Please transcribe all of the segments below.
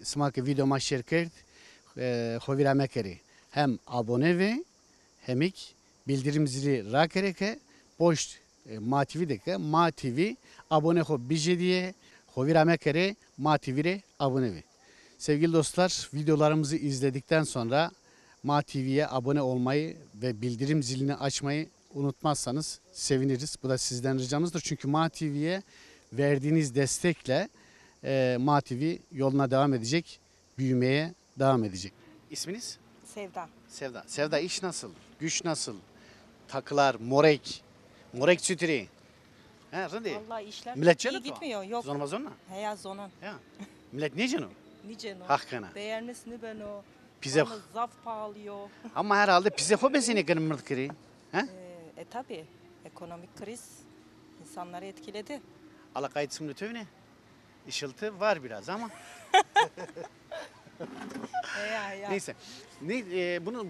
Smak video ma share kert, xovira me keri. Hem abone ve hemik bildirim zili ra kereke poşt Ma TV deke Ma TV abone ho bije diye xovira me keri Ma TV'ye abone ve. Sevgili dostlar, videolarımızı izledikten sonra Ma TV'ye abone olmayı ve bildirim zilini açmayı unutmazsanız seviniriz. Bu da sizden ricamızdır. Çünkü Ma TV'ye verdiğiniz destekle Ma TV yoluna devam edecek, büyümeye devam edecek. İsminiz? Sevda. Sevda. Sevda, iş nasıl? Güç nasıl? Takılar, morek. Morek sütüri. He, rındi. Vallahi işler Millet iyi canı gitmiyor. Yok. Zorma zorna. Heya zonan. Ya. Millet ne canı? Nice no. Hakkına. Değerlisini ben o. Bize Ama zaf pahalıyor. ama herhalde bize hobesini kırmızı kiri. He? Tabi ekonomik kriz insanları etkiledi. Alakayt simli tövne. Işıltı var biraz ama. Heya. Neyse.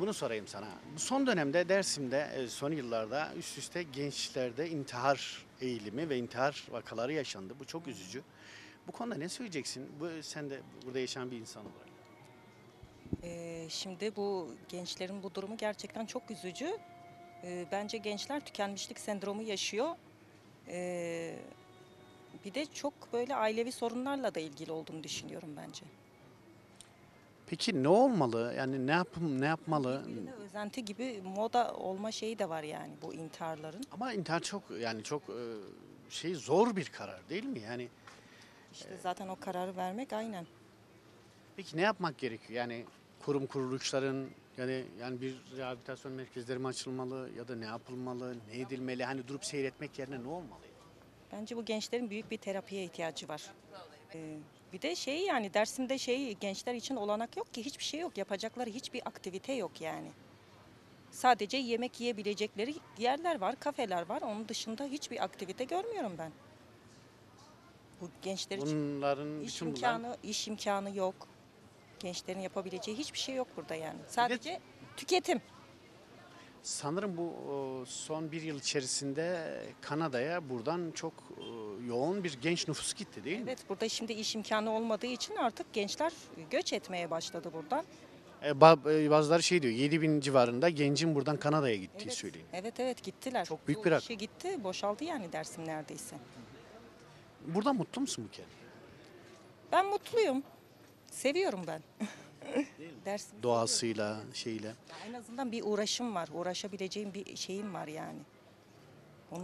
Bunu sorayım sana. Bu son dönemde Dersim'de son yıllarda üst üste gençlerde intihar eğilimi ve intihar vakaları yaşandı. Bu çok üzücü. Bu konuda ne söyleyeceksin? Sen de burada yaşayan bir insan olarak. Şimdi bu gençlerin bu durumu gerçekten çok üzücü. Bence gençler tükenmişlik sendromu yaşıyor. Bir de çok böyle ailevi sorunlarla da ilgili olduğunu düşünüyorum bence. Peki ne olmalı? Yani ne yapmalı? Birbirine özenti gibi moda olma şeyi de var yani bu intiharların. Ama intihar çok zor bir karar değil mi? Yani İşte zaten o kararı vermek aynen. peki ne yapmak gerekiyor? Yani kurum kuruluşların yani bir rehabilitasyon merkezleri mi açılmalı ya da ne yapılmalı, ne edilmeli? Hani durup seyretmek yerine ne olmalı? Bence bu gençlerin büyük bir terapiye ihtiyacı var. Bir de yani Dersim'de gençler için olanak yok ki, hiçbir şey yok. Yapacakları hiçbir aktivite yok yani. Sadece yemek yiyebilecekleri yerler var, kafeler var. Onun dışında hiçbir aktivite görmüyorum ben. Bu gençler için Bunların iş imkanı yok. Gençlerin yapabileceği hiçbir şey yok burada yani. Sadece tüketim. sanırım bu son bir yıl içerisinde Kanada'ya buradan çok yoğun bir genç nüfus gitti değil mi? Evet, burada şimdi iş imkanı olmadığı için artık gençler göç etmeye başladı buradan. Bazıları şey diyor, 7.000 civarında gencin buradan Kanada'ya gittiği söyleniyor. Evet gittiler. Çok büyük Çoğu bir rakam. kişi gitti, boşaldı yani Dersim neredeyse. Burada mutlu musun bu kere? Ben mutluyum. Seviyorum ben. Dersim Doğasıyla, şeyle. en azından bir uğraşım var. Uğraşabileceğim bir şeyim var yani.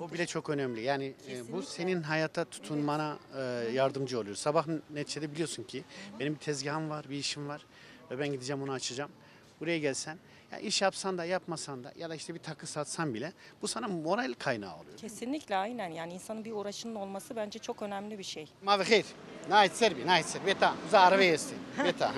O bile çok önemli. Yani bu Kesinlikle. senin hayata tutunmana yardımcı oluyor. Sabah neticede biliyorsun ki benim bir tezgahım var, bir işim var ve ben gideceğim onu açacağım. Buraya gelsen, ya iş yapsan da yapmasan da ya da işte bir takı satsan bile bu sana moral kaynağı oluyor. Kesinlikle aynen yani insanın bir uğraşının olması bence çok önemli bir şey. Ma bixir. Nait serbi, nait serbi. Beta, uza arabayı esti. Beta.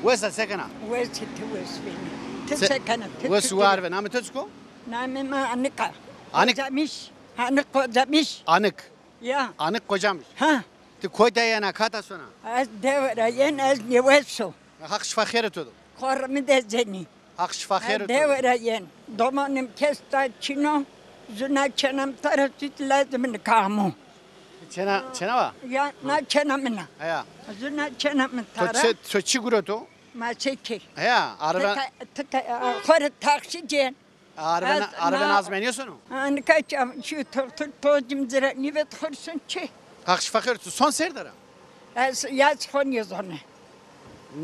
Wesa sekana. وست وسبيني تسكنت Wesu arve. Nami tözko? نعم ما أنقى Anik. زمش أنق زمش Anık. يا Anık kocamış. ها Ti koyda yana kata sonra. از دورة ين از نوسو Hak şifa khairet odu. قرم دزني Hak şifa از khairet odu. دورة ين ضمانم كستا تشينو زنا چنم ترسيت لازم نكامو Çena var. يا نا چنمنا Ya. زنا چنم ترى Töçi gurotu. ما سكي Ya. Araba خور تاكسي جين arabanı azmeniyorsun mu? أنا كاتشام شو توجم زرعني بتخرسن شي Hak şifa khairet odu. Son serdara. از ياز خون يزونه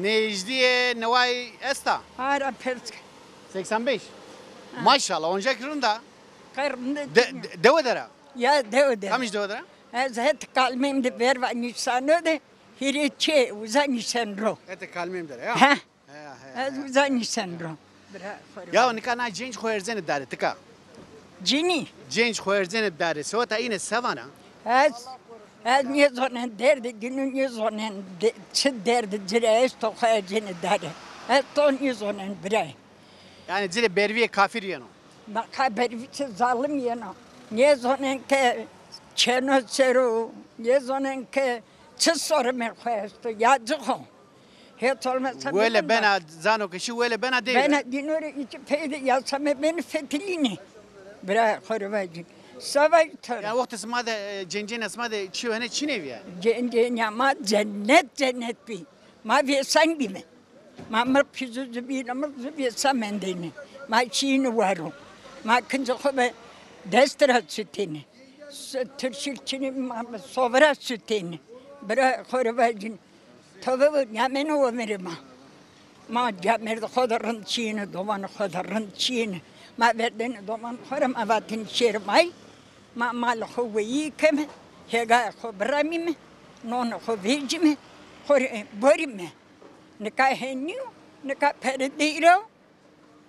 Necdiye Nevai Esta. هارا بيرسك 85. Maşallah onca kırında. قرن Devedera. يا دودة Kamış devedera? از هت قلمي مدبر واني سانو ده هيري تشي وزاني سنرو Ete kalmim der ya. ها Ya. از وزاني سنرو Ya ne kana genç koyerzene dare tıka. جيني Genç koyerzene dare. Sota yine savana. از نيزونن درد جنو نيزونن تش درد جريس تو خاجين داره از تو نيزونن براي Yani zile berviye kafir yano. ما خبر فيش ظالم ينو نيزونن ك چنو سرو نيزونن ك چسور مرخواستو يادخو هيت olmasa Böyle bana zano kişi böyle bana değil. ben dinore içi peyde yasame beni fetilini bırak koruvacı Savaştır. Ya vakti sma da cencen esma da çivene çin evi yani. Cennet cennet bir. Ma versen gibi. Ma mırpızı bir ama versen mendini. Ma çiğni varım. Ma kınca kobe destra sütini. Türkçini ma sovra sütini. Bıra korabacın. Tabii yamen o verima. Ma camer kodarın çiğni doman kodarın çiğni. Ma verdin doman koram avatin şermay. Ma mal huveyi keme. Hega khobrami non khovejme khor borime neka henyu neka perdeyro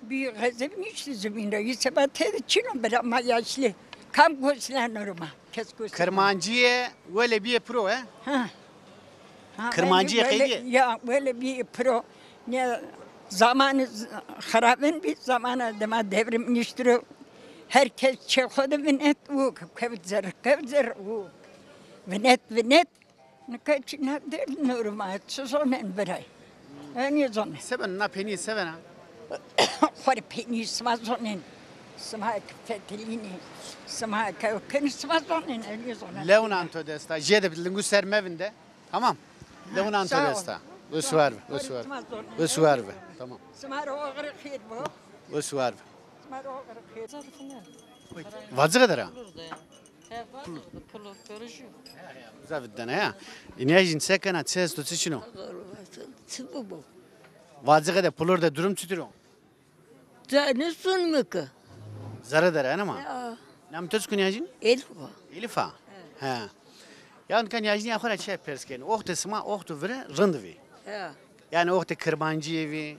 bir gazem niş ziminde yisebat çino bera ma yaşlı kam goslan norma kes goslan Kırmancıya böyle bir pro he. ha Kırmancıya kaydı. ya böyle bir pro ne zamanı harabın bir zamanı dema devrim niştiro herkes çekodu binet u kevzer u Venet, ne kaçına der normal, sonen beray. Ani zon. Seven na peni seven ha. Var peni smazonen. Smak fetelini. Smak kan smazonen ani zon. Leonanto desta. Jede bilingu sermevinde. Tamam. Leonanto sağ ol. desta. Usvarve. Usvarve. Tamam. Smar o agır khir bu. Usvarve. Smar o agır khir. Vazı kadar ha. Pulu görüşüyor. Zavidden ha. İnejin sekana ses to çino. Tıbı bu. Vazı kadar pulur da durum tutuyor. Tane sunmuka. Zara dara ama. Ya. Nam tuz kunyajin? Elfa. Elifa. Ha. Yani kan yajin ya khara şey persken. Oxte sma oxtu vre rındvi. Ya. Yani oxte kırmancı evi.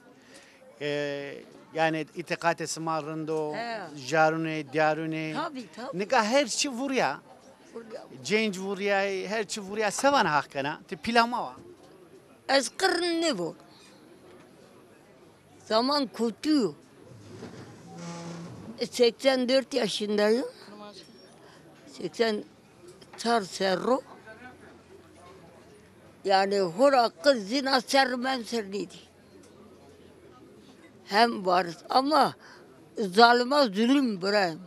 Yani itikat esma rındo. He. Jarune, diyarune. Tabii. Nika her şey vurya. Burada. Cenc vurya, her şey vurya. Sevan hakkına. Te pilama var. Eskır ne bu? Zaman kötü. 84 yaşındayım. 80 Çar Serro. Yani hura kız zina sermem serdiydi. Hem varız ama zalime zulüm bırakayım.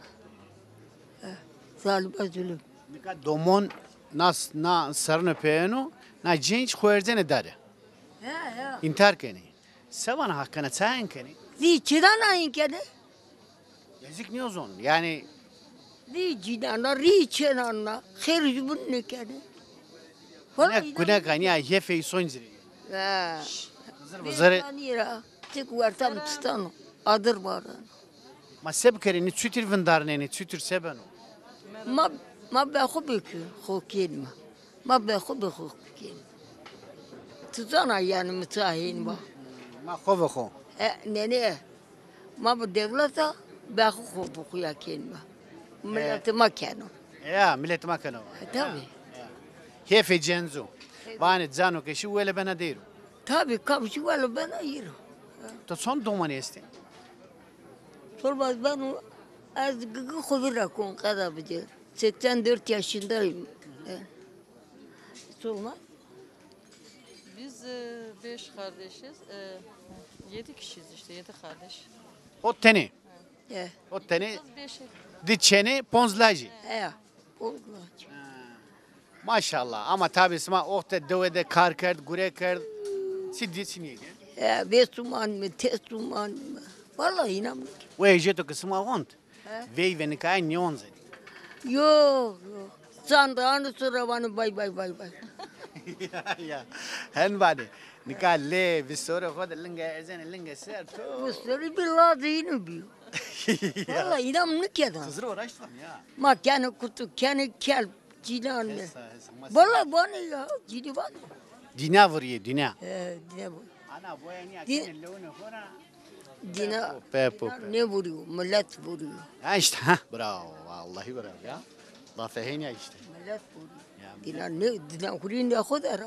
Zalime zulüm. Nika domon nas na sarne peyno na cenc khoerzen dare. Ya. İntihar keni. Sevan hakkına sen keni. Ziçidan ayın kene. Yazık ne ozon? Yani Ziçidan riçenanla khirj bunne kene. ne kani ya yefe sonziri. Ya. Vazarı Anira. Tek vartam tutan. Adır var. ma seb kerini çütür vindarne ne çütür sebeno. Ma be khubik khokin ma be khubik khokin. Tutan yani mutahin ba. Ma khove kho. Nene. Ma bu devleta be khubuk yakin ba. Millet makano. Ya millet makano. Tabii. Yefe cenzo. Vane zano ke şu öyle bana değil. Tabii kapıcı var ben ayırım. To son domani este. Sormaz ben o az gıgı kudura kon kadar bilir. 84 yaşındayım. Sormaz. Biz 5 kardeşiz. 7 kişiyiz işte 7 kardeş. O tene. Ya. O tene Biz 5'i. diçene ponzlacı. Ya. Oldu. Maşallah ama tabi sma ohte dövede kar kerd gure kerd. Siddi siniydi. Ya besuman mı tesuman mı? Vallahi inanmıyorum. O ejeto kısma ont. Vey ve nikay neon zedi. Yok. Sen de anı sıra bana bay. Ya. Hen bade. Nikay le visore kod linga ezen linga ser. Müşteri billahi yine biliyor. Vallahi inanmıyorum ki adam. Kızır uğraştım ya. Ma kendi kutu, kendi kelp, cilanı. Vallahi bana ya, cidi bana. Dina vuruyor dina. Ne bu? Ana boya niye Di- kendi leğeni hora. Dina, Pepo. ne vuruyor? Millet vuruyor. Ha işte ha bravo vallahi bravo ya. La fehine işte. Millet vuruyor. Ya, Dina ne? Dina vuruyor ne kadar?